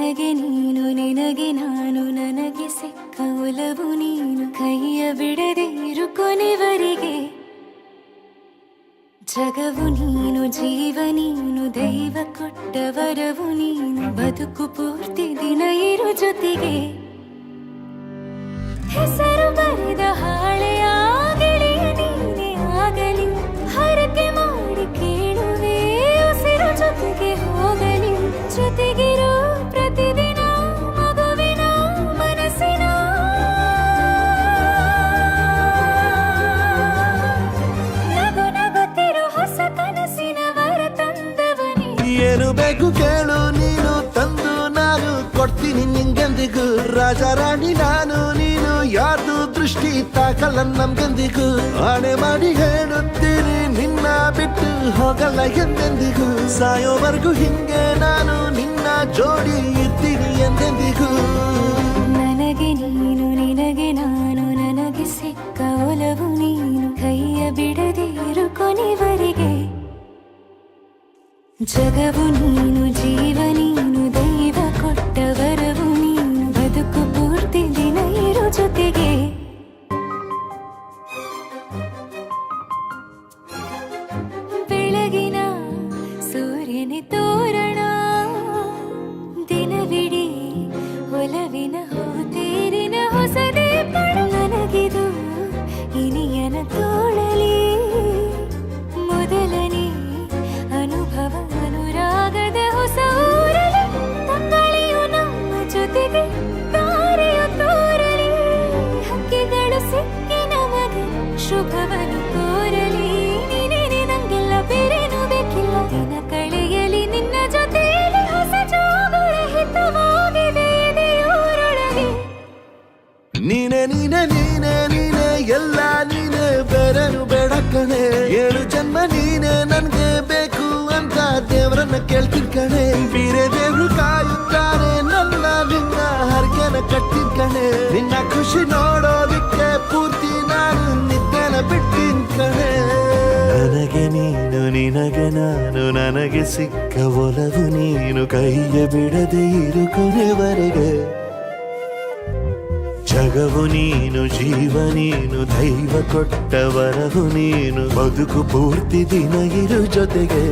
ನನಗೆ ನೀನು ನಿನಗೆ ನಾನು ನನಗೆ ಸಿಕ್ಕ ಒಲವು ನೀನು ಕೈಯ ಬಿಡದೆ ಇರು ಕೊನೆವರೆಗೆ ಜಗವು ನೀನು ಜೀವ ನೀನು ದೈವ ಕೊಟ್ಟ ವರವು ನೀನು ಬದುಕು ಪೂರ್ತಿ ದಿನ ಇರು ಜೊತೆಗೆ ಹೆಸರು ಬರೆದ ಹಾಳೆಯ ಗೆಳೆಯ ನೀನೇ ಆಗಲಿ ಹರಕೆ ಮಾಡಿ ಕೇಳುವೆ ಉಸಿರು ಜೊತೆಗೆ ಹೋಗಲಿ ಜೊತೆಗಿರೋ ಪ್ರತಿದಿನ ಮಗುವಿನ ಮನಸ್ಸಿನ ನಗು ನಗುತ್ತಿರೋ ಹೊಸ ಕನಸಿನ ವರ ತಂದವನೇ ಏನು ಬೇಕು ಕೇಳು ನೀನು ತಂದು ನಾನು ಕೊಡ್ತೀನಿ ನಿಂಗೆಂದಿಗೂ ರಾಜ ರಾಣಿ ನಾನು ನೀನು ಯಾರ್ದು ದೃಷ್ಟಿ ತಾಕಲ್ಲ ನಮ್ಗೆಂದಿಗೂ ಆಣೆ ಮಾಡಿ ಹೇಳುತ್ತೀನಿ ನಿನ್ನ ಬಿಟ್ಟು ಹೋಗಲ್ಲ ಎಂದೆಂದಿಗೂ ಸಾಯೋವರೆಗೂ ಹಿಂಗೆ ನಾನು ನಿನ್ನ ಜೋಡಿ ಇರ್ತೀನಿ ಎಂದೆಂದಿಗೂ ನನಗೆ ನೀನು ನಿನಗೆ ನಾನು ನನಗೆ ಸಿಕ್ಕ ಒಲವು ನೀನು ಕೈಯ ಬಿಡದೆ ಇರು ಕೊನೆವರೆಗೆ ಜಗವು ನೀನು ಜೀವ ನೀನು ದೈವ ಕೊಟ್ಟ ವರವು ನೀನು ಬದುಕು ಪೂರ್ತಿ ದಿನ ಇರು ಜೊತೆಗೆ ಬೆಳಗಿನ ಸೂರ್ಯನೇ ತೋರಣ ದಿನವಿಡೀ ಒಲವಿನ ಹೋತೇರಿನ ಹೊಸದೇ ಪಡ ನನಗಿದು ಇನಿಯನ ತೋಳಲಿ ಮೊದಲನೇ ಅನುಭವ ಅನುರಾಗದ ಹೊಸ ಊರಲಿ ತಂಗಳಿಯು ನಮ್ಮ ಜೊತೆಗೆ ತಾರೆಯು ತೋರಲಿ ಹಕ್ಕಿಗಳು ಸಿಕ್ಕಿ ನಮಗೆ ಶುಭವನ್ನು ಕೋರಲಿ ನೀನೇ ನಂಗೆಲ್ಲ ಬೇರೇನು ಬೇಕಿಲ್ಲ ದಿನ ಕಳೆಯಲಿ ನಿನ್ನ ಜೊತೆಯಲ್ಲಿ ಹೊಸ ಜೋಗುಳ ಹಿತವಾಗಿದೆ ದೇವರೊಳಗೆ ನೀನೆ ನೀನೆ ನೀನೆ ನೀನೆ ಎಲ್ಲ ನೀನೆ ಬೇರೆನು ಬೇಡ ಕಣೆ ಏಳು ಜನ್ಮ ನೀನೆ ನನ್ಗೆ ಬೇಕು ಅಂತ ದೇವರನ್ನ ಕೇಳ್ತೀನಿ ಕಣೆ ಬೇರೆ ದೇವ್ರು ಕಾಯುತ್ತಾರೆ ನನ್ನ ನಿನ್ನ ಹರ್ಗೆನ ಕಟ್ಟಿನ ಕಣೆ ನಿನ್ನ ಖುಷಿ ನೋಡೋದಿಕ್ಕೆ ಪೂರ್ತಿ ನಾನು ನಿದ್ದೆನ ಬಿಟ್ಟಿನ ಕಣೆ ನನಗೆ ನೀನು ನಿನಗೆ ನಾನು ನನಗೆ ಸಿಕ್ಕ ಒಲವು ನೀನು ಕೈಯ ಬಿಡದೆ ಇರು ಕೊನೆವರೆಗೆ ಜಗವು ನೀನು ಜೀವ ನೀನು ದೈವ ಕೊಟ್ಟ ವರವು ನೀನು ಬದುಕು ಪೂರ್ತಿ ದಿನ ಇರು ಜೊತೆಗೆ